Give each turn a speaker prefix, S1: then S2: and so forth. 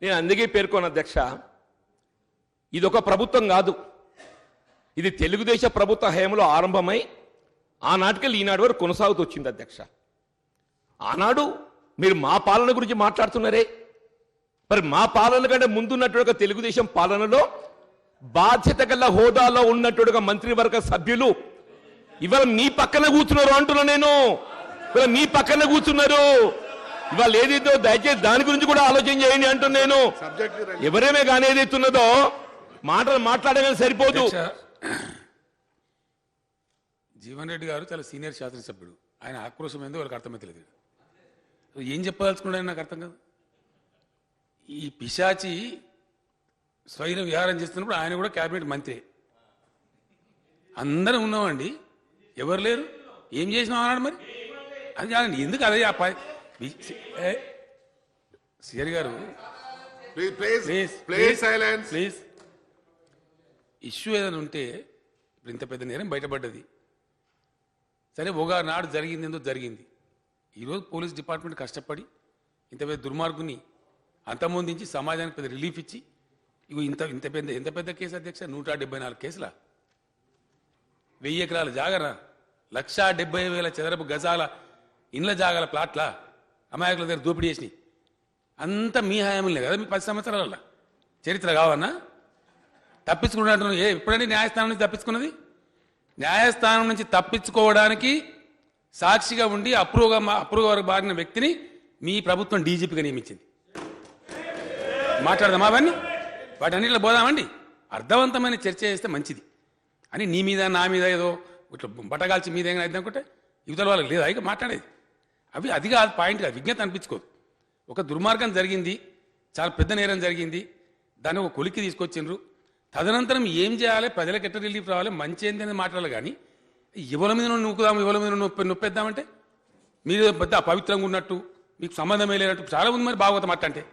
S1: నేను అందుకే పేర్కొన్న అధ్యక్ష, ఇదొక ప్రభుత్వం కాదు, ఇది తెలుగుదేశం ప్రభుత్వ హయాంలో ఆరంభమై ఆనాటికి ఈనాడు వరకు కొనసాగుతూ వచ్చింది అధ్యక్ష. ఆనాడు మీరు మా పాలన గురించి మాట్లాడుతున్నారే, మరి మా పాలన కంటే ముందున్నట్టుగా తెలుగుదేశం పాలనలో బాధ్యత గల హోదాలో ఉన్నట్టుగా మంత్రివర్గ సభ్యులు ఇవాళ మీ పక్కన కూర్చున్నారు అంటున్నా నేను. ఇవాళ మీ పక్కన కూర్చున్నారు. ఇవాళ ఏదైతే దయచేసి దాని గురించి కూడా ఆలోచన చేయండి అంటున్నాను. ఎవరేమే కానీ ఏదైతున్నదో మాటలు మాట్లాడగానే సరిపోదు.
S2: జీవన్ రెడ్డి గారు చాలా సీనియర్ శాసనసభ్యుడు. ఆయన ఆక్రోశం ఏందో వాళ్ళకి అర్థమైతలేదు. ఏం చెప్పదలుచుకున్నాడు నాకు అర్థం కాదు. ఈ పిశాచి స్వైర విహారం చేస్తున్నప్పుడు ఆయన కూడా కేబినెట్ మంత్రి. అందరం ఉన్నామండి, ఎవరు లేరు. ఏం చేసినాం అన్నాడు. మరి అది కాదండి, ఎందుకు అదే సిఆర్ గారు ప్లీజ్. ఇష్యూ ఏదైనా ఉంటే ఇప్పుడు ఇంత పెద్ద నేరం బయటపడ్డది సరే, ఒక నాడు జరిగింది ఏందో జరిగింది. ఈరోజు పోలీస్ డిపార్ట్మెంట్ కష్టపడి ఇంత పెద్ద దుర్మార్గుని అంతమొందించి సమాజానికి పెద్ద రిలీఫ్ ఇచ్చి ఇగో ఎంత పెద్ద కేసు అధ్యక్ష, 174 కేసుల 1000 ఎకరాల జాగర 1,70,000 చదరపు గజాల ఇండ్ల జాగాల ప్లాట్ల అమాయకుల దగ్గర దోపిడీ చేసినాయి. అంతా మీ హయాంలే కదా, మీ 10 సంవత్సరాల చరిత్ర కావన్నా. తప్పించుకున్నట్టు ఎప్పుడంటే న్యాయస్థానం నుంచి తప్పించుకున్నది? న్యాయస్థానం నుంచి తప్పించుకోవడానికి సాక్షిగా ఉండి అప్రూవర్ బారిన వ్యక్తిని మీ ప్రభుత్వం డీజీపీగా నియమించింది. మాట్లాడదామా అవన్నీ? వాటన్నిటిలో పోదామండి. అర్థవంతమైన చర్చ చేస్తే మంచిది అని నీ మీద నా మీద ఏదో ఇట్లా బట్టగాల్చి మీద ఏమైనా అయితే అనుకుంటే యువతల వాళ్ళకి లేదా ఇక మాట్లాడేది. అది కాదు పాయింట్, కాదు విజ్ఞత అనిపించుకోదు. ఒక దుర్మార్గం జరిగింది, చాలా పెద్ద నేరం జరిగింది, దాన్ని ఒక కొలిక్కి తీసుకొచ్చిండ్రు. తదనంతరం ఏం చేయాలి, ప్రజలకు ఎట్లా రిలీఫ్ రావాలి, మంచి ఏంటి అనేది మాట్లాడాలి. కానీ ఎవరి మీద నూకుదాం, ఎవరి మీద నొప్పేద్దామంటే మీరు పెద్ద అపవిత్రంగా ఉన్నట్టు, మీకు సంబంధమే లేనట్టు చాలా ఉంది. మరి భాగవతం అట్లంటే